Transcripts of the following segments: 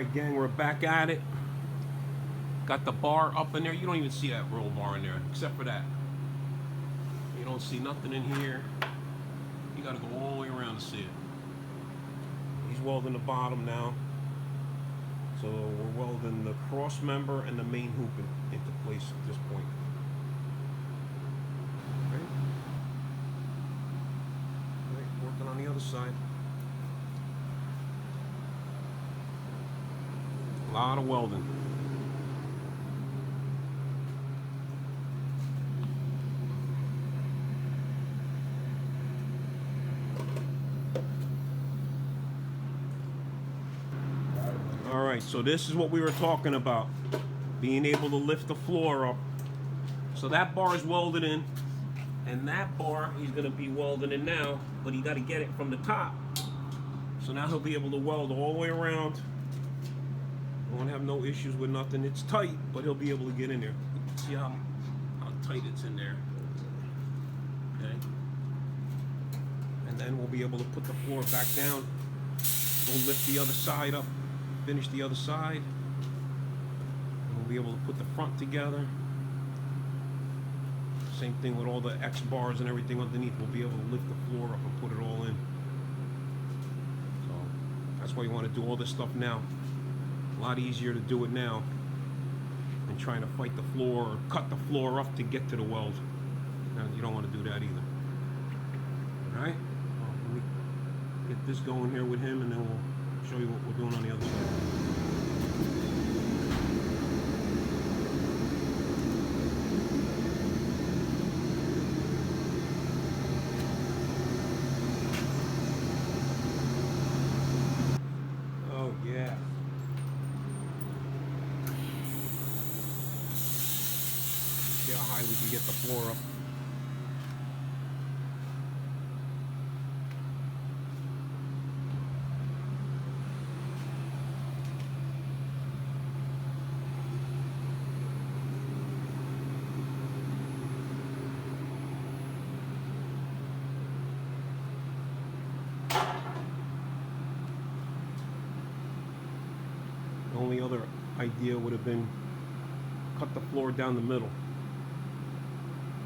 Alright gang, we're back at it. Got the bar up in there. You don't even see that roll bar in there, except for that. You don't see nothing in here. You gotta go all the way around to see it. He's welding the bottom now. So we're welding the cross member and the main hoop into place at this point. Alright, working on the other side. A lot of welding. Alright, so this is what we were talking about. Being able to lift the floor up. So that bar is welded in. And that bar he's going to be welding in now. But he got to get it from the top. So now he'll be able to weld all the way around. Won't have no issues with nothing. It's tight, but he'll be able to get in there. See how tight it's in there. Okay. And then we'll be able to put the floor back down. We'll lift the other side up, finish the other side. And we'll be able to put the front together. Same thing with all the X bars and everything underneath. We'll be able to lift the floor up and put it all in. So that's why you want to do all this stuff now. A lot easier to do it now than trying to fight the floor or cut the floor up to get to the weld. You don't want to do that either. Alright? Let me get this going here with him and then we'll show you what we're doing on the other side. See how high we can get the floor up. The only other idea would have been cut the floor down the middle.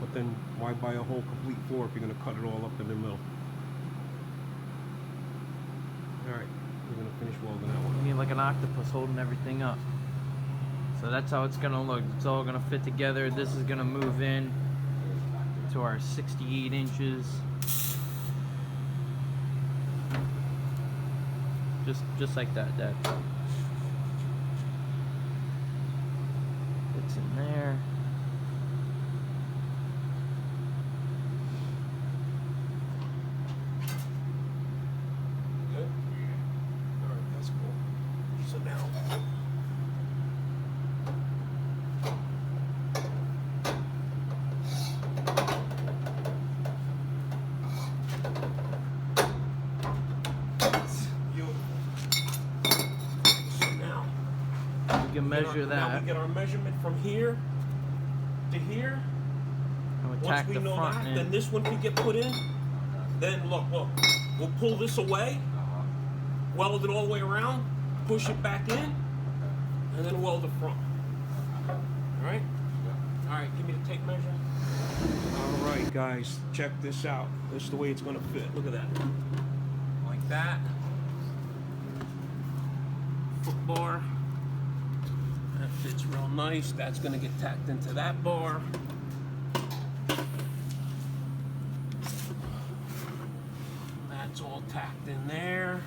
But then why buy a whole complete floor if you're going to cut it all up in the middle? Alright, we're going to finish welding that one. You need like an octopus holding everything up. So that's how it's going to look. It's all going to fit together. This is going to move in to our 68 inches. Just like that, Dad. It's in there. Measure that. Now we get our measurement from here to here. And Once we know that, then this one can get put in. Then look, we'll pull this away, weld it all the way around, push it back in, and then weld the front. Alright? Alright, give me the tape measure. Alright guys, check this out. This is the way it's gonna fit. Look at that. Like that. Foot bar. That fits real nice. That's going to get tacked into that bar. That's all tacked in there.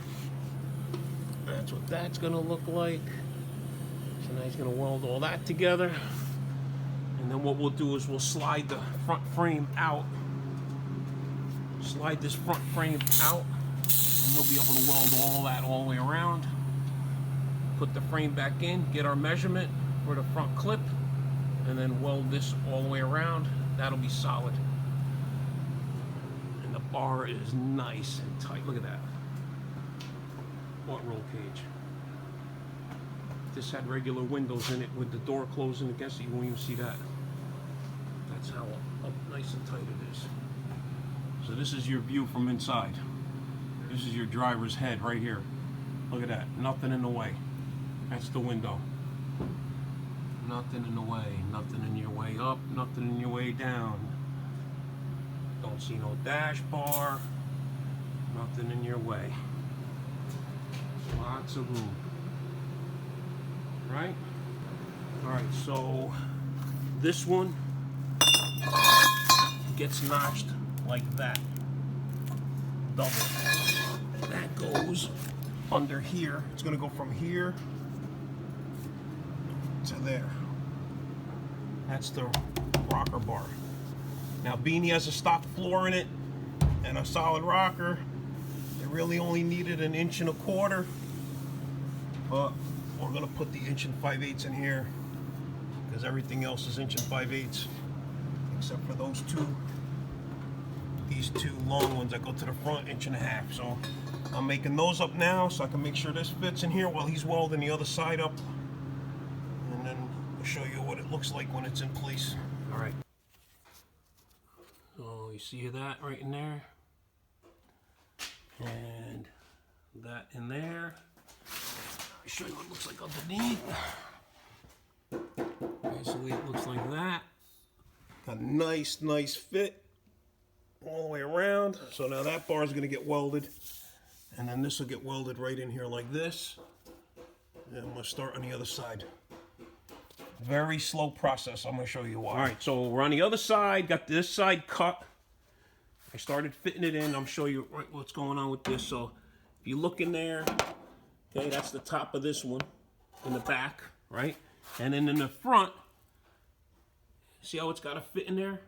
That's what that's going to look like. So now he's going to weld all that together. And then what we'll do is we'll slide the front frame out. Slide this front frame out. And he'll be able to weld all that all the way around. Put the frame back in, get our measurement for the front clip, and then weld this all the way around. That'll be solid. And the bar is nice and tight. Look at that. What roll cage. This had regular windows in it with the door closing against it. You won't even see that. That's how nice and tight it is. So this is your view from inside. This is your driver's head right here. Look at that. Nothing in the way. That's the window. Nothing in the way. Nothing in your way up. Nothing in your way down. Don't see no dash bar. Nothing in your way. Lots of room. Right? Alright, so this one gets notched like that. Double. That goes under here. It's going to go from here to there. That's the rocker bar. Now, being he has a stock floor in it and a solid rocker, it really only needed 1 1/4 inches, but we're going to put the 1 5/8 in here because everything else is 1 5/8 except for those two. These two long ones that go to the front, 1 1/2 inches. So I'm making those up now so I can make sure this fits in here while he's welding the other side up. And then we'll show you what it looks like when it's in place. All right. So you see that right in there? And that in there. I'll show you what it looks like underneath. Okay, so it looks like that. Got a nice fit all the way around. So now that bar is going to get welded, and then this will get welded right in here like this, and I'm going to start on the other side. Very slow process. I'm going to show you why. All right, so we're on the other side. Got this side cut. I started fitting it in. I'll show you right what's going on with this. So if you look in there, okay, that's the top of this one in the back, right? And then in the front, see how it's got to fit in there?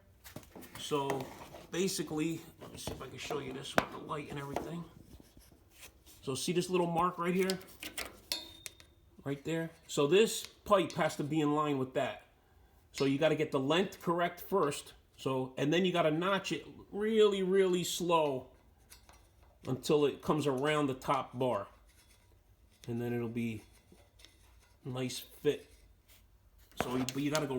So basically, let me see if I can show you this with the light and everything. So see this little mark right here? Right there? So this pipe has to be in line with that. So you got to get the length correct first. So, and then you got to notch it really slow until it comes around the top bar. And then it'll be a nice fit. So, but you got to go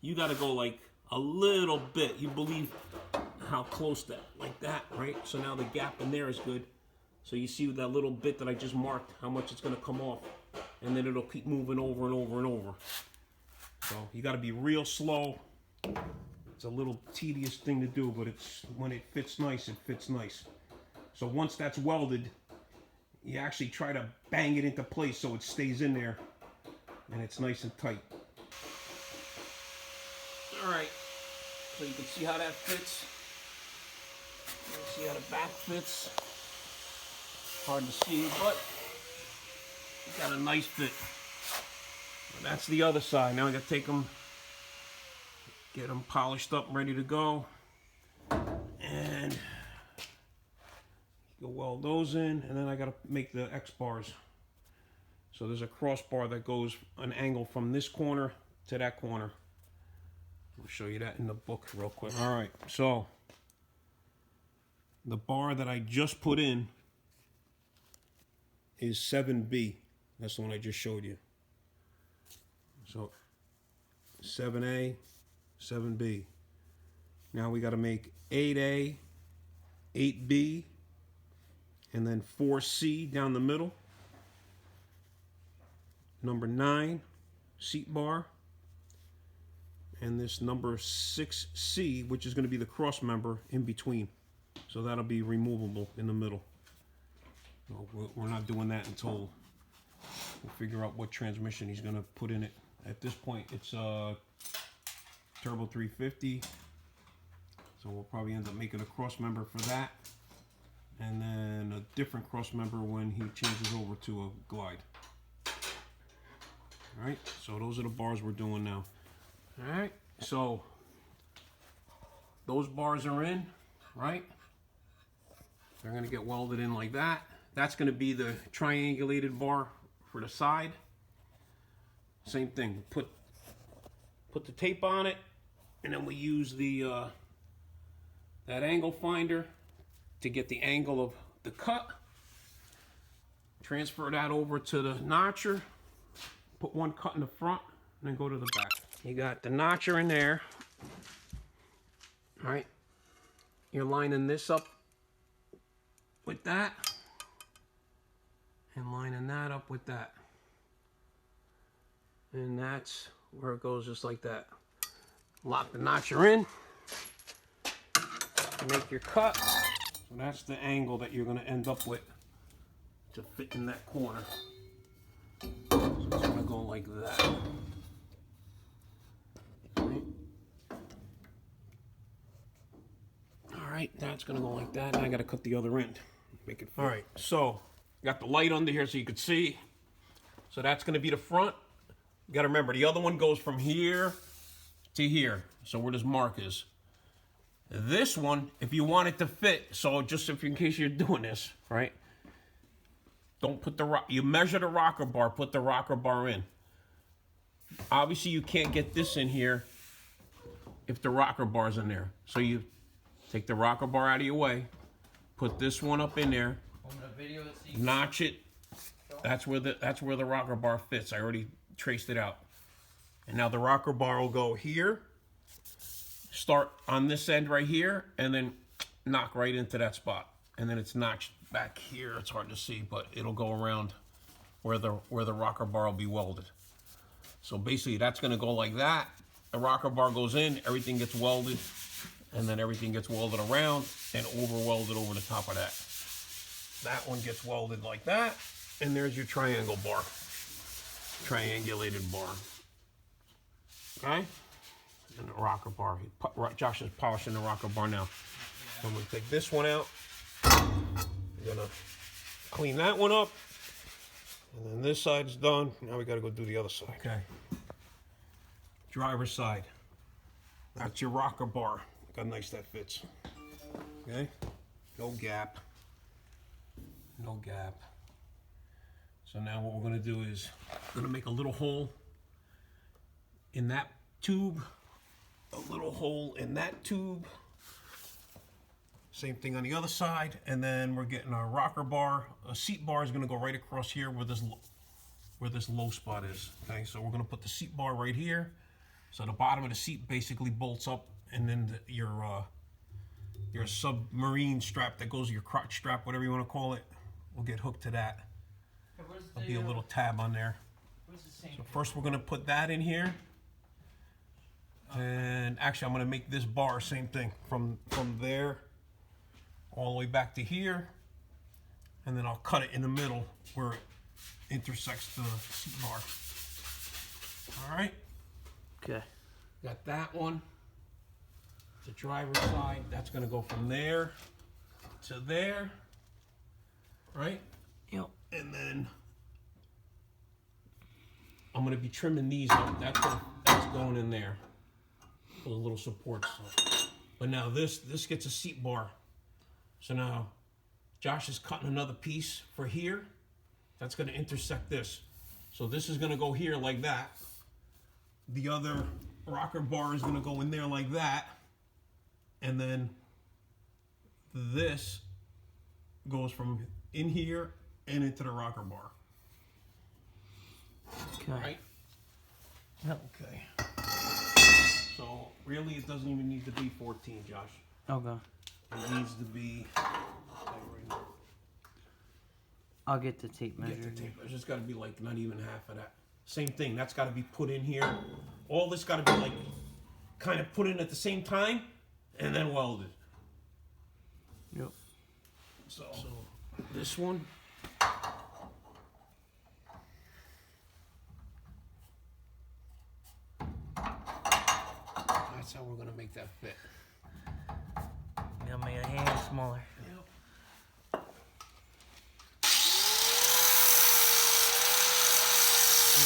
you got to go like a little bit. You believe how close that, like that, right? So now the gap in there is good. So you see that little bit that I just marked, how much it's going to come off. And then it'll keep moving over and over and over. So you got to be real slow. It's a little tedious thing to do, but it's when it fits nice, it fits nice. So once that's welded, you actually try to bang it into place so it stays in there and it's nice and tight. All right, so you can see how that fits. You can see how the back fits. Hard to see, but it's got a nice fit. Well, that's the other side. Now I got to take them, get them polished up, ready to go, and go weld those in, and then I got to make the X bars. So there's a crossbar that goes an angle from this corner to that corner. I'll show you that in the book real quick. All right, so the bar that I just put in is 7B. That's the one I just showed you. So 7A, 7B. Now we got to make 8A, 8B, and then 4C down the middle. Number 9, seat bar. And this number 6C, which is going to be the cross member in between. So that'll be removable in the middle. So we're not doing that until we'll figure out what transmission he's going to put in it. At this point, it's turbo 350. So we'll probably end up making a cross member for that. And then a different cross member when he changes over to a glide. All right, so those are the bars we're doing now. All right, so those bars are in, right? They're gonna get welded in like that. That's gonna be the triangulated bar for the side. Same thing, put the tape on it, and then we use the that angle finder to get the angle of the cut. Transfer that over to the notcher. Put one cut in the front, and then go to the back. You got the notcher in there, right? You're lining this up with that, and lining that up with that. And that's where it goes, just like that. Lock the notcher in. Make your cut. So that's the angle that you're going to end up with to fit in that corner. So it's going to go like that. Alright, that's going to go like that. Now I got to cut the other end. Make it fit. Alright, so got the light under here so you can see. So that's going to be the front. You got to remember, the other one goes from here to here. So where this mark is. This one, if you want it to fit, so just if in case you're doing this, right? Don't put the you measure the rocker bar, put the rocker bar in. Obviously, you can't get this in here if the rocker bar's in there. So you take the rocker bar out of your way, put this one up in there, notch it. That's where the rocker bar fits. I already traced it out. And now the rocker bar will go here. Start on this end right here, and then knock right into that spot. And then it's notched back here. It's hard to see, but it'll go around where the rocker bar will be welded. So basically, that's going to go like that. The rocker bar goes in, everything gets welded, and then everything gets welded around and over welded over the top of that. That one gets welded like that, and there's your triangle bar, triangulated bar. Okay. And the rocker bar. Josh is polishing the rocker bar now. So I'm going to take this one out. I'm going to clean that one up. And then this side's done. Now we got to go do the other side. Okay. Driver's side. That's your rocker bar. Look how nice that fits. Okay. No gap. No gap. So now what we're going to do is we're going to make a little hole in that tube. A little hole in that tube. Same thing on the other side, and then we're getting our rocker bar. A seat bar is going to go right across here where this low spot is. Okay, so we're going to put the seat bar right here. So the bottom of the seat basically bolts up, and then your submarine strap that goes, your crotch strap, whatever you want to call it, will get hooked to that. There'll be a little tab on there. So first we're going to put that in here. And actually, I'm going to make this bar same thing from there all the way back to here, and then I'll cut it in the middle where it intersects the seat bar. All right. Okay. Got that one. The driver's side. That's going to go from there to there. Right. Yep. And then I'm going to be trimming these up. That's going in there. Those little supports. But now this gets a seat bar. So now Josh is cutting another piece for here. That's going to intersect this. So this is going to go here like that. The other rocker bar is going to go in there like that. And then this goes from in here and into the rocker bar. Okay. Right? Yep. Okay. So really, it doesn't even need to be 14, Josh. Okay. It needs to be. I'll get the tape measure. Get the tape. It's just got to be like not even half of that. Same thing. That's got to be put in here. All this got to be like kind of put in at the same time, and then welded. Yep. So this one. That's how we're gonna make that fit. I'll make a hand smaller. Yep.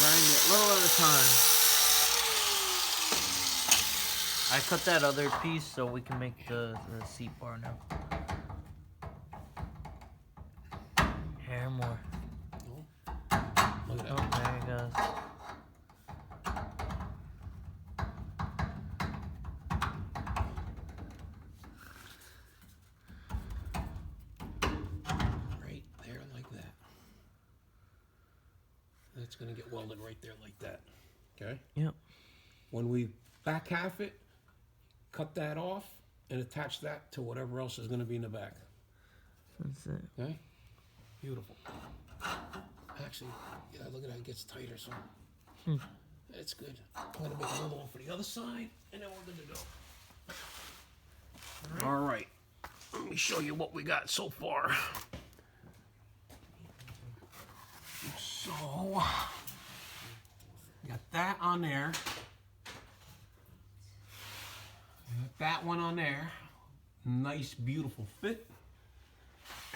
Grind it a little at a time. I cut that other piece so we can make the seat bar now. Hair more. Look at that. Oh, there it goes. Right there like that. That's gonna get welded right there like that. Okay? Yep. When we back half it, cut that off and attach that to whatever else is gonna be in the back. That's it. Okay? Beautiful. Actually, yeah, look at that, it gets tighter, so. That's good. I'm gonna make another one for the other side, and then we're good to go. All right. Let me show you what we got so far. So, got that on there. Got that one on there. Nice, beautiful fit.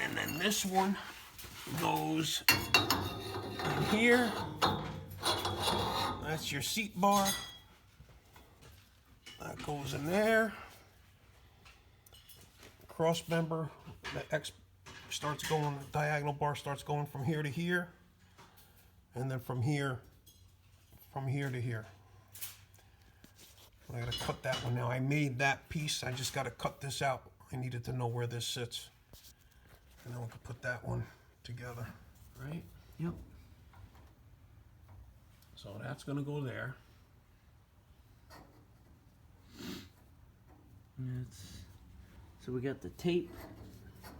And then this one goes in here. That's your seat bar. That goes in there. Cross member, the X starts going, the diagonal bar starts going from here to here. And then from here to here. I gotta cut that one now. I made that piece, I just gotta cut this out. I needed to know where this sits. And then we can put that one together, right? Yep. So that's gonna go there. So we got the tape,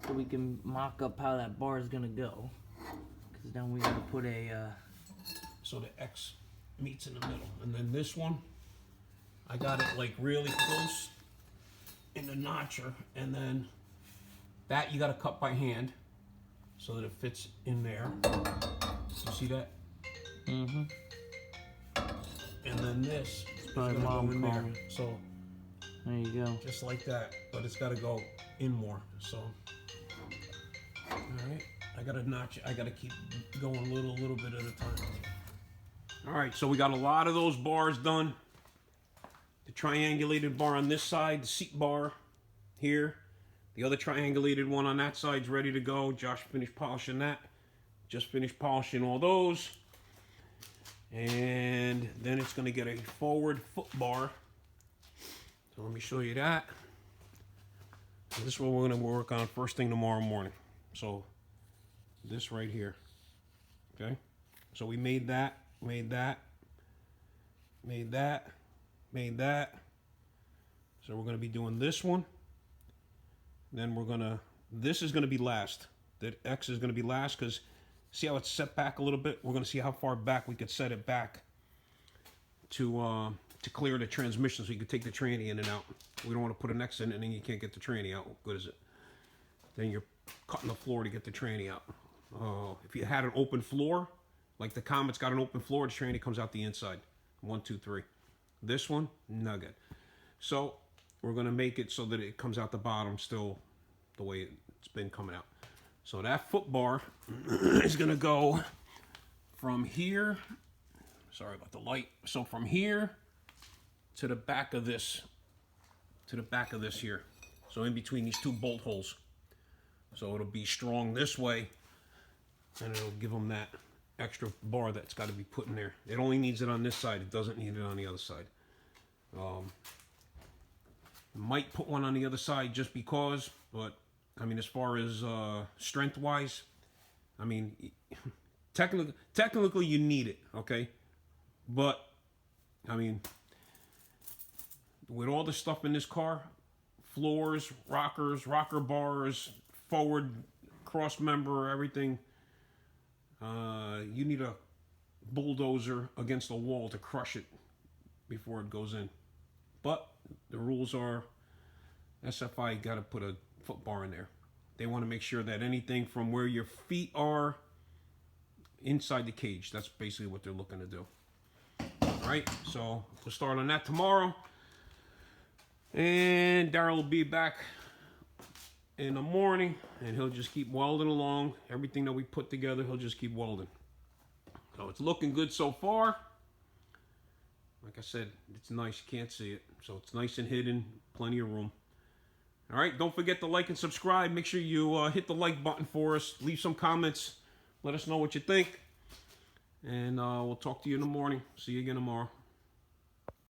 so we can mock up how that bar is gonna go. Cause then we gotta put a. So the X meets in the middle, and then this one, I got it like really close in the notcher, and then that you gotta cut by hand so that it fits in there. You see that? Mm-hmm. And then this is probably gonna mom go in there. calling. So There you go. just like that, but it's gotta go in more. So, all right, I gotta notch it. I gotta keep going a little bit at a time. All right, so we got a lot of those bars done. The triangulated bar on this side, the seat bar here. The other triangulated one on that side's ready to go. Josh finished polishing that. Just finished polishing all those. And then it's gonna get a forward foot bar. So let me show you that. And this is what we're gonna work on first thing tomorrow morning. So this right here, okay? So we made that, made that, made that, made that. So we're gonna be doing this one. Then we're gonna, this is gonna be last. That X is gonna be last because see how it's set back a little bit? We're gonna see how far back we could set it back to clear the transmission so you can take the tranny in and out. We don't want to put an X in and then you can't get the tranny out. What good is it? Then you're cutting the floor to get the tranny out. If you had an open floor, like the Comet's got an open floor, the tranny comes out the inside. 1, 2, 3. This one, nugget. So we're gonna make it so that it comes out the bottom still the way it's been coming out. So that foot bar is gonna go from here. Sorry about the light. So from here to the back of this, here. So in between these two bolt holes. So it'll be strong this way, and it'll give them that extra bar that's got to be put in there. It only needs it on this side. It doesn't need it on the other side. Might put one on the other side just because, but I mean, as far as strength-wise, I mean, technically you need it, okay? But I mean, with all the stuff in this car, floors, rockers, rocker bars, forward cross member, everything, you need a bulldozer against a wall to crush it before it goes in. But the rules are SFI got to put a foot bar in there. They want to make sure that anything from where your feet are inside the cage, that's basically what they're looking to do. All right, so we'll start on that tomorrow. And Daryl will be back in the morning, and he'll just keep welding along. Everything that we put together, he'll just keep welding. So it's looking good so far. Like I said, it's nice. You can't see it. So it's nice and hidden. Plenty of room. All right, don't forget to like and subscribe. Make sure you hit the like button for us. Leave some comments. Let us know what you think. And we'll talk to you in the morning. See you again tomorrow.